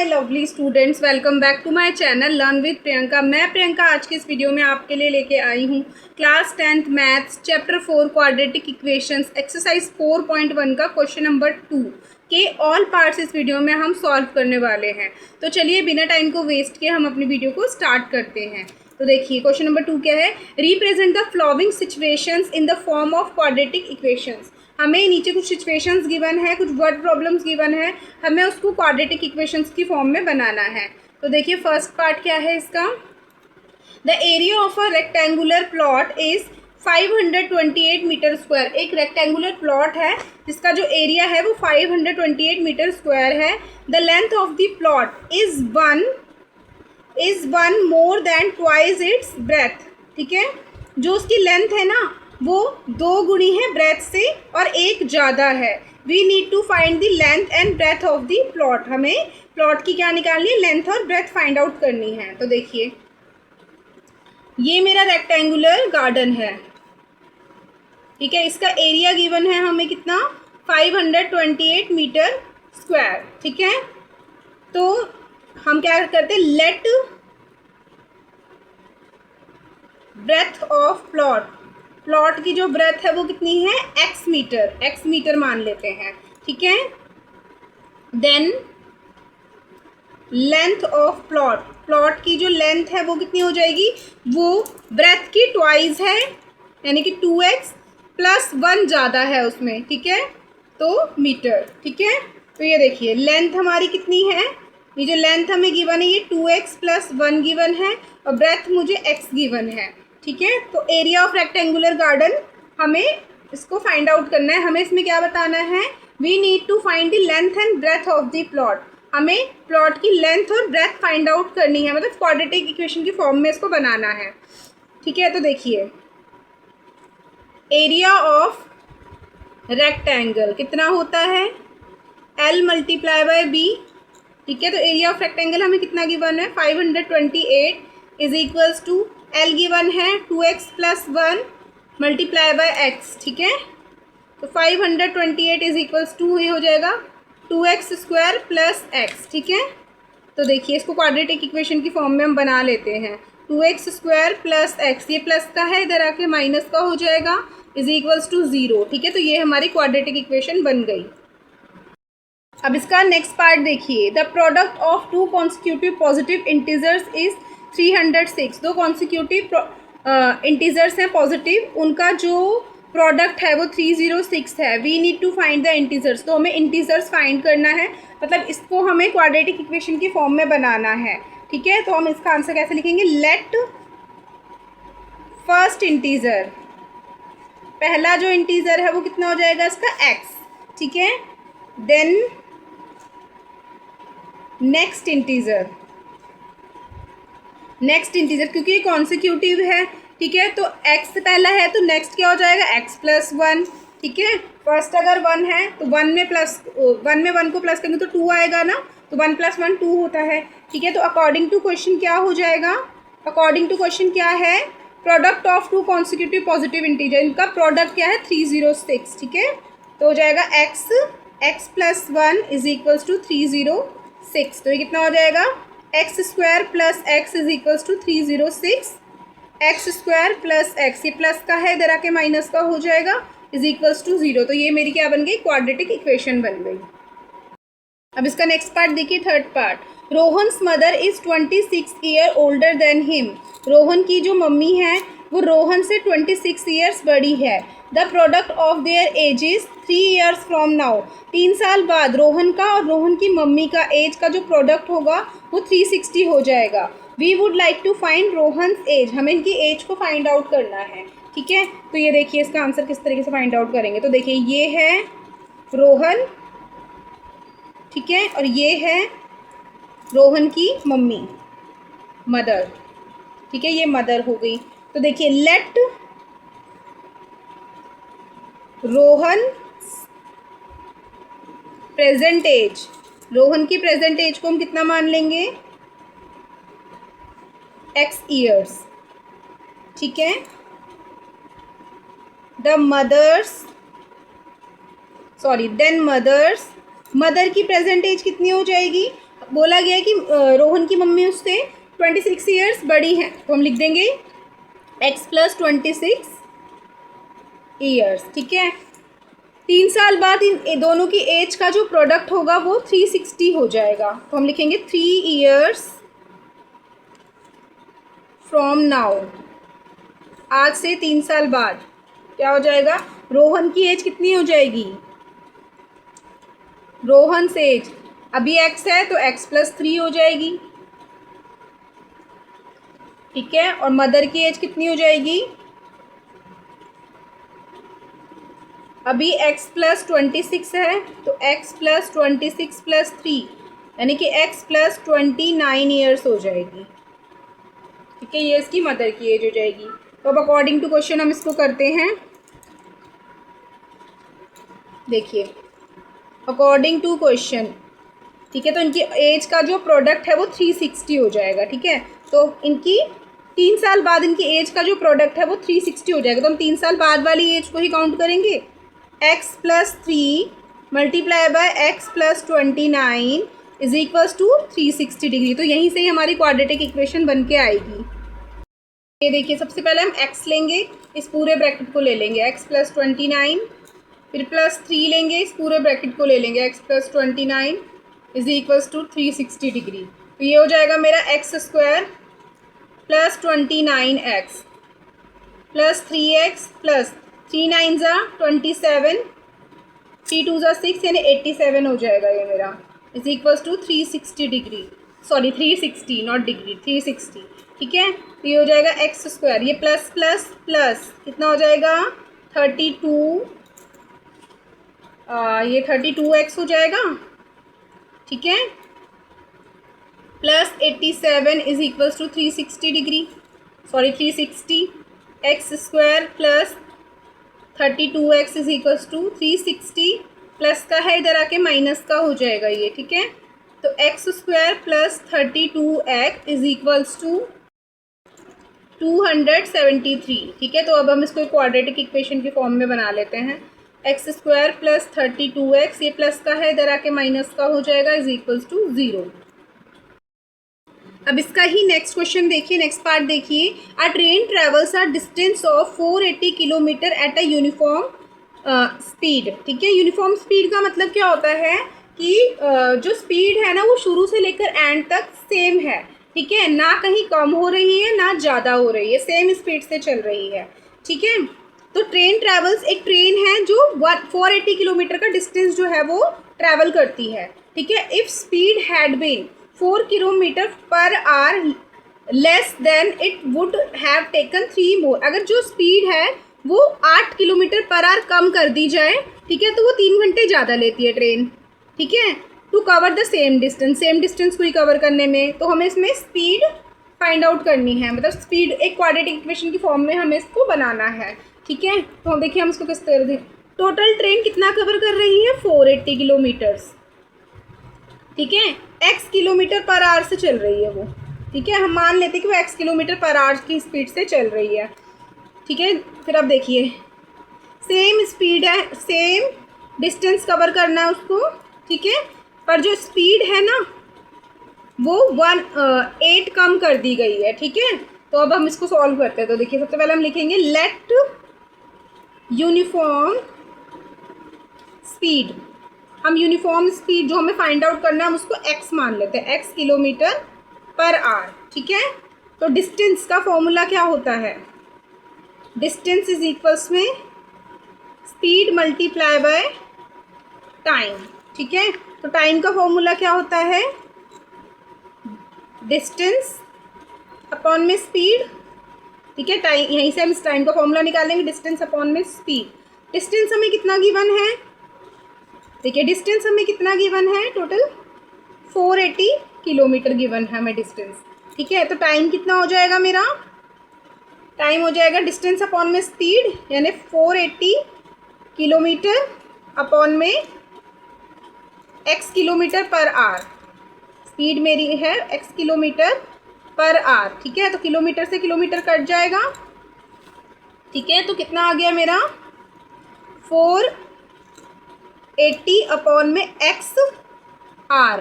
My lovely students, welcome back to my channel learn with Priyanka. मैं प्रियंका आज की इस वीडियो में आपके लिए लेके आई हूँ class 10th maths chapter 4 quadratic equations exercise 4.1 का क्वेश्चन नंबर 2 के ऑल पार्ट्स इस वीडियो में हम सॉल्व करने वाले हैं। तो चलिए बिना टाइम को वेस्ट किए हम अपनी वीडियो को स्टार्ट करते हैं। तो देखिए क्वेश्चन नंबर 2 क्या है, represent the flowing situations in the form of quadratic equations. हमें नीचे कुछ सिचुएशंस गिवन है, कुछ वर्ड प्रॉब्लम्स गिवन है, हमें उसको क्वाड्रेटिक इक्वेशंस की फॉर्म में बनाना है। तो देखिए फर्स्ट पार्ट क्या है इसका, the area of a rectangular plot is 528 metre square. एक रेक्टेंगुलर प्लॉट है जिसका जो एरिया है वो 528 मीटर स्क्वायर है। The length of the plot is one more than twice its breadth. ठीक है, जो उसकी लेंथ है ना वो 2 गुणी है ब्रेथ से और 1 ज़्यादा है। We need to find the length and breadth of the plot. हमें प्लॉट की क्या निकालनी है, लेंथ और ब्रेथ फाइंड आउट करनी है। तो देखिए ये मेरा रेक्टेंगुलर गार्डन है, ठीक है, इसका एरिया गिवन है हमें कितना, 528 मीटर स्क्वायर। ठीक है, तो हम क्या करते हैं, लेट ब्रेथ ऑफ प्लॉट की जो ब्रेथ है वो कितनी है, x मीटर मान लेते हैं। ठीक है, देन लेंथ ऑफ प्लॉट की जो लेंथ है वो कितनी हो जाएगी, वो ब्रेथ की ट्वाइस है, यानी कि 2x प्लस 1 ज़्यादा है उसमें। ठीक है, तो मीटर। ठीक है, तो ये देखिए लेंथ हमारी कितनी है, ये जो लेंथ हमें गिवन है ये 2x प्लस 1 गिवन है और ब्रेथ मुझे x गिवन है। ठीक है, तो एरिया ऑफ रेक्टेंगुलर गार्डन हमें इसको फाइंड आउट करना है। हमें इसमें क्या बताना है, we need to find the length and breadth of the plot. हमें प्लॉट की लेंथ और ब्रेथ फाइंड आउट करनी है, मतलब क्वाड्रेटिक इक्वेशन की फॉर्म में इसको बनाना है। ठीक है, तो देखिए एरिया ऑफ रेक्टेंगल कितना होता है, L मल्टीप्लाई बाय B। ठीक है, तो एरिया ऑफ रेक्टेंगल हमें कितना गिवन है, 528 is equals to L given है 2x plus 1 multiply by x। ठीक है, तो 528 इज इक्वल्स टू ही हो जाएगा 2x स्क्वायर प्लस x। ठीक है, तो देखिए इसको क्वाड्रेटिक इक्वेशन की फॉर्म में हम बना लेते हैं। 2x स्क्वायर प्लस x, ये प्लस का है इधर आके माइनस का हो जाएगा, इज इक्वल्स टू 0। ठीक है, तो ये हमारी क्वाड्रेटिक इक्वेशन बन गई। अब इसका नेक्स्ट पार्ट देखिए, the product of 2 consecutive positive integers is 306। 2 consecutive integers हैं पॉजिटिव, उनका जो प्रोडक्ट है वो 306 है। We need to find the integers, तो हमें इंटीजर्स फाइंड करना है, मतलब इसको हमें क्वाड्रेटिक इक्वेशन की फॉर्म में बनाना है। ठीक है, तो हम इसका आंसर कैसे लिखेंगे, लेट फर्स्ट इंटीजर, पहला जो इंटीजर है वो कितना हो जाएगा इसका x। ठीक है, देन नेक्स्ट इंटीजर क्योंकि ये कॉन्सिक्यूटिव है। ठीक है, तो x पहला है तो नेक्स्ट क्या हो जाएगा, x प्लस 1। ठीक है, फर्स्ट अगर 1 है तो 1 में 1 को प्लस करेंगे तो 2 आएगा ना, तो 1 प्लस 1 2 होता है। ठीक है, तो अकॉर्डिंग टू क्वेश्चन क्या हो जाएगा, अकॉर्डिंग टू क्वेश्चन क्या है, product of 2 consecutive positive integer, इनका प्रोडक्ट क्या है 306। ठीक है, तो हो जाएगा x plus 1 is equals to 306। तो ये कितना हो जाएगा, x square plus x is equals to 306, x square plus x, ये प्लस का है इधर आके माइनस का हो जाएगा, इज इक्वल्स टू 0। तो ये मेरी क्या बन गई, क्वाड्रेटिक इक्वेशन बन गई। अब इसका नेक्स्ट पार्ट देखिए, third part, Rohan's mother is 26 year older than him. Rohan की जो मम्मी है वो रोहन से 26 ईयर्स बड़ी है। The product of their edges 3 years from now. 3 साल बाद रोहन का और रोहन की मम्मी का एज का जो प्रोडक्ट होगा वो 360 हो जाएगा। We would like to find Rohan's age, हमें इनकी एज को फाइंड आउट करना है। ठीक है, तो ये देखिए इसका आंसर किस तरीके से फाइंड आउट करेंगे। तो देखिए ये है रोहन, ठीक है, और ये है रोहन की मम्मी, मदर। ठीक है, ये मदर हो गई। तो देखिए let Rohan present age, Rohan की प्रेजेंट एज को हम कितना मान लेंगे, x ईयर्स। ठीक है, द मदर्स देन मदर की प्रेजेंट एज कितनी हो जाएगी, बोला गया है कि रोहन की मम्मी उससे 26 ईयर्स बड़ी हैं, तो हम लिख देंगे x + 26 ईयर्स। ठीक है, 3 साल बाद इन दोनों की एज का जो प्रोडक्ट होगा वो 360 हो जाएगा, तो हम लिखेंगे 3 ईयर्स फ्रॉम नाउ। आज से 3 साल बाद क्या हो जाएगा, रोहन की एज कितनी हो जाएगी, रोहन से एज अभी x है तो x + 3 हो जाएगी। ठीक है, और मदर की एज कितनी हो जाएगी, अभी x + 26 है तो x + 26 + 3 यानी कि x + 29 ईयर्स हो जाएगी। ठीक है, ये इसकी मदर की एज हो जाएगी। तो अब अकॉर्डिंग टू क्वेश्चन हम इसको करते हैं। देखिए, अकॉर्डिंग टू क्वेश्चन, ठीक है, तो इनकी एज का जो प्रोडक्ट है वो 360 हो जाएगा। ठीक है, तो इनकी 3 साल बाद इनकी एज का जो प्रोडक्ट है वो 360 हो जाएगा, तो हम 3 साल बाद वाली एज को ही काउंट करेंगे। x + 3 × x + 29 = 360 degree. तो यहीं से ही हमारी क्वाड्रेटिक इक्वेशन बन के आएगी। ये देखिए, सबसे पहले हम x लेंगे, इस पूरे ब्रैकेट को ले लेंगे x + 29, फिर +3 लेंगे, इस पूरे ब्रैकेट को ले लेंगे x + 29 = 360 डिग्री। तो ये हो जाएगा मेरा x² + 29x + 3x + 3 9 = 27, 3 2 = 6 यानी 87 हो जाएगा ये मेरा, = 360 डिग्री, सॉरी 360 नॉट डिग्री, 360। ठीक है, तो ये हो जाएगा x², ये प्लस प्लस प्लस कितना हो जाएगा 32, ये 32x हो जाएगा। ठीक है, + 87 = 360 degree, sorry 360, x² + 32x = 360, plus का है इधर आके माइनस का हो जाएगा ये। ठीक है, तो x² + 32x = 273। ठीक है, तो अब हम इसको क्वाड्रेटिक इक्वेशन की फॉर्म में बना लेते हैं। x² + 32x, ये प्लस का है इधर आके माइनस का हो जाएगा, = 0। अब इसका ही नेक्स्ट क्वेश्चन देखिए, नेक्स्ट पार्ट देखिए। अ train travels a distance of 480 kilometre at a uniform speed. ठीक है, यूनिफॉर्म स्पीड का मतलब क्या होता है कि जो स्पीड है ना वो शुरू से लेकर एंड तक सेम है। ठीक है, ना कहीं कम हो रही है ना ज़्यादा हो रही है, सेम स्पीड से चल रही है। ठीक है, तो ट्रेन ट्रेवल्स, एक ट्रेन है जो 480 किलोमीटर का डिस्टेंस जो है वो ट्रैवल करती है। ठीक है, if speed had been 4 kilometre per hour less than it would have taken 3 more. अगर जो स्पीड है वो 8 किलोमीटर पर आवर कम कर दी जाए, ठीक है, तो वो 3 घंटे ज़्यादा लेती है ट्रेन। ठीक है, to cover the same distance को ही कवर करने में, तो हमें इसमें स्पीड फाइंड आउट करनी है, मतलब स्पीड एक क्वाड्रेटिक इक्वेशन की फॉर्म में हमें इसको बनाना है। ठीक है, तो देखिए हम इसको किस तरह से, टोटल ट्रेन कितना कवर कर रही है 480 किलोमीटर्स। ठीक है, x किलोमीटर पर आवर से चल रही है वो। ठीक है, हम मान लेते हैं कि वो x किलोमीटर पर आवर की स्पीड से चल रही है। ठीक है, फिर अब देखिए सेम स्पीड है, सेम डिस्टेंस कवर करना है उसको। ठीक है, पर जो स्पीड है ना वो 8 कम कर दी गई है। ठीक है, तो अब हम इसको सॉल्व करते हैं। तो देखिए सबसे पहले हम लिखेंगे लेट यूनिफॉर्म स्पीड। हम यूनिफॉर्म स्पीड जो हमें फाइंड आउट करना है हम उसको x मान लेते हैं, x किलोमीटर पर आवर। ठीक है, तो डिस्टेंस का फॉर्मूला क्या होता है, डिस्टेंस इज इक्वल्स में स्पीड मल्टीप्लाई बाय टाइम। ठीक है, तो टाइम का फॉर्मूला क्या होता है, डिस्टेंस अपॉन में स्पीड। ठीक है, टाइम, यहीं से हम इस टाइम का फॉर्मूला निकालेंगे, डिस्टेंस अपॉन में स्पीड। डिस्टेंस हमें कितना गिवन है, देखिए डिस्टेंस हमें कितना गिवन है, टोटल 480 किलोमीटर गिवन है हमें डिस्टेंस। ठीक है, तो टाइम कितना हो जाएगा मेरा, टाइम हो जाएगा डिस्टेंस अपॉन में स्पीड, यानी 480 किलोमीटर अपॉन में x kilometre per our. Speed मेरी है x किलोमीटर पर आवर। ठीक है, तो किलोमीटर से किलोमीटर कट जाएगा। ठीक है, तो कितना आ गया मेरा 480 अपॉन में x आर।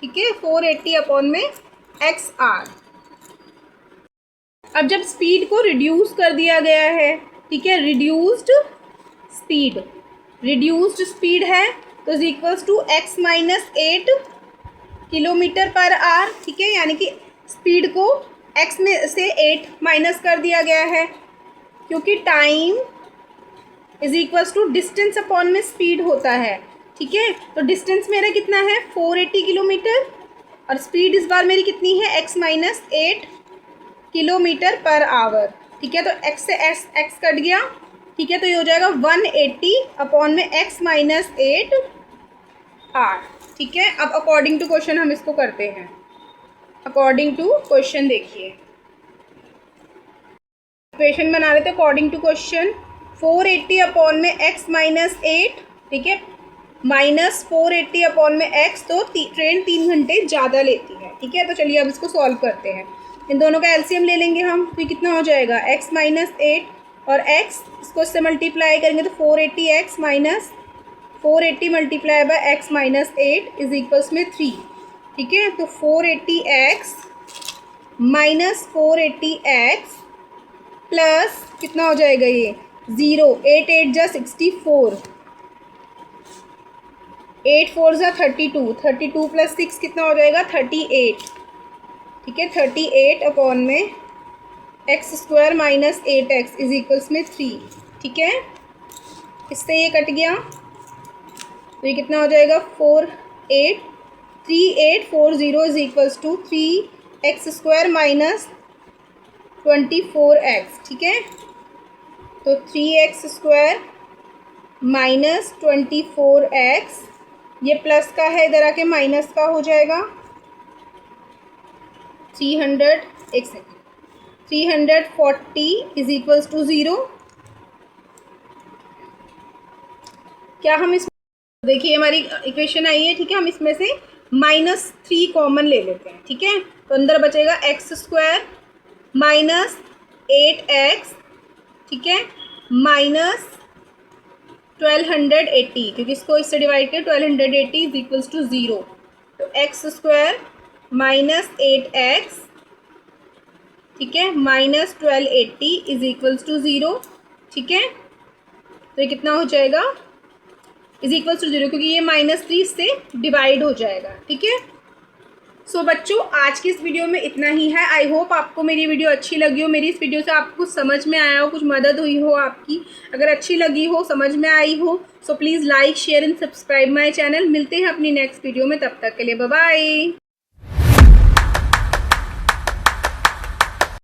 ठीक है, 480 अपॉन में एक्स आर। अब जब स्पीड को रिड्यूस कर दिया गया है, ठीक है, रिड्यूस्ड स्पीड है तो is equals to x minus 8 kilometre per hour. ठीक है, यानी कि स्पीड को एक्स में से 8 माइनस कर दिया गया है, क्योंकि time is equals to distance upon में स्पीड होता है। ठीक है, तो डिस्टेंस मेरा कितना है 480 किलोमीटर और स्पीड इस बार मेरी कितनी है x minus 8 kilometre per hour. ठीक है, तो x से x कट गया। ठीक है, तो ये हो जाएगा 180 अपॉन में x माइनस 8 आर। ठीक है, अब अकॉर्डिंग टू क्वेश्चन हम इसको करते हैं। अकॉर्डिंग टू क्वेश्चन देखिए, इक्वेशन बना लेते हैं अकॉर्डिंग टू क्वेश्चन। 480 अपॉन में x माइनस 8, ठीक है, माइनस 480 अपॉन में x, तो ट्रेन 3 घंटे ज़्यादा लेती है। ठीक है, तो चलिए अब इसको सॉल्व करते हैं। इन दोनों का एलसीएम ले लेंगे हम, तो ये कितना हो जाएगा x माइनस 8 और x, इसको इससे मल्टीप्लाई करेंगे तो 480x minus 480 multiply by x minus 8 is equals में 3। ठीक है, तो 480x माइनस 480x प्लस कितना हो जाएगा ये 0, 8 8 जा 64, 8 4 जा 32, 32 प्लस 6 कितना हो जाएगा 38। ठीक है, 38 अपॉन में x square minus 8x is equals में 3। ठीक है, इससे ये कट गया तो ये कितना हो जाएगा 3840 is equals to 3x square minus 24x। ठीक है, तो 3x स्क्वायर माइनस 24x, ये प्लस का है, इधर आके माइनस का हो जाएगा 340 इज इक्वल्स टू 0। क्या हम इस, देखिए हमारी इक्वेशन आई है। ठीक है, हम इसमें से -3 कॉमन ले लेते हैं। ठीक है, तो अंदर बचेगा एक्स स्क्वायर माइनस 8x, ठीक है, माइनस 1280, क्योंकि इसको इससे डिवाइड करें 1280 इज इक्वल्स टू 0। तो एक्स स्क्वायर माइनस 8x, ठीक है, माइनस 1280 इज इक्वल्स टू 0। ठीक है, तो ये कितना हो जाएगा इज इक्वल्स टू 0, क्योंकि ये -3 से डिवाइड हो जाएगा। ठीक है, सो बच्चों आज की इस वीडियो में इतना ही है। आई होप आपको मेरी वीडियो अच्छी लगी हो, मेरी इस वीडियो से आपको कुछ समझ में आया हो, कुछ मदद हुई हो आपकी। अगर अच्छी लगी हो, समझ में आई हो, so please like share and subscribe my channel. मिलते हैं अपनी नेक्स्ट वीडियो में, तब तक के लिए बाय बाय।